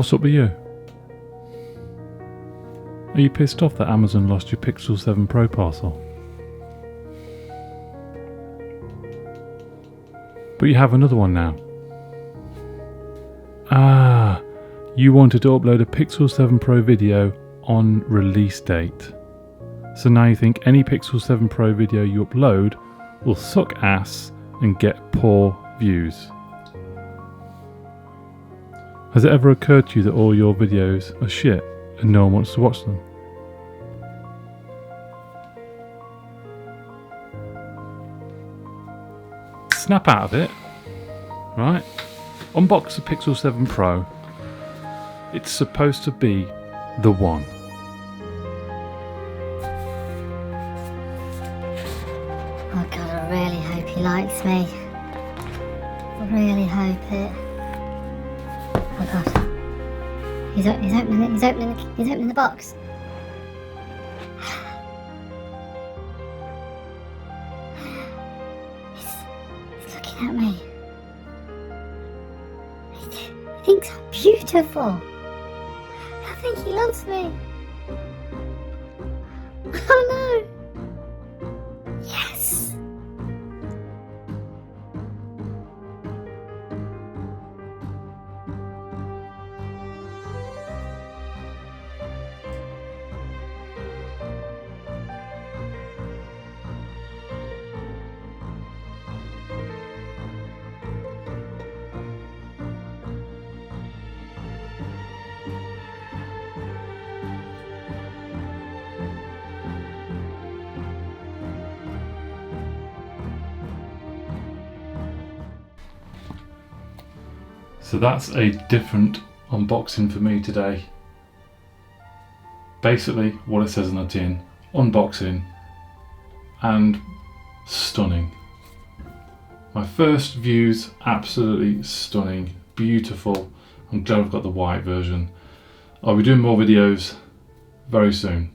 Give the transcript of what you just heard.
What's up with you? Are you pissed off that Amazon lost your Pixel 7 Pro parcel? But you have another one now. Ah, you wanted to upload a Pixel 7 Pro video on release date. So now you think any Pixel 7 Pro video you upload will suck ass and get poor views. Has it ever occurred to you that all your videos are shit and no one wants to watch them? Snap out of it, right? Unbox the Pixel 7 Pro. It's supposed to be the one. Oh God, I really hope he likes me. I really hope it. Oh God. He's opening the box. He's looking at me. He thinks I'm beautiful. I think he loves me. Oh no. Yes. So that's a different unboxing for me today. Basically what it says on the tin, unboxing and stunning. My first views, absolutely stunning, beautiful. I'm glad I've got the white version. I'll be doing more videos very soon.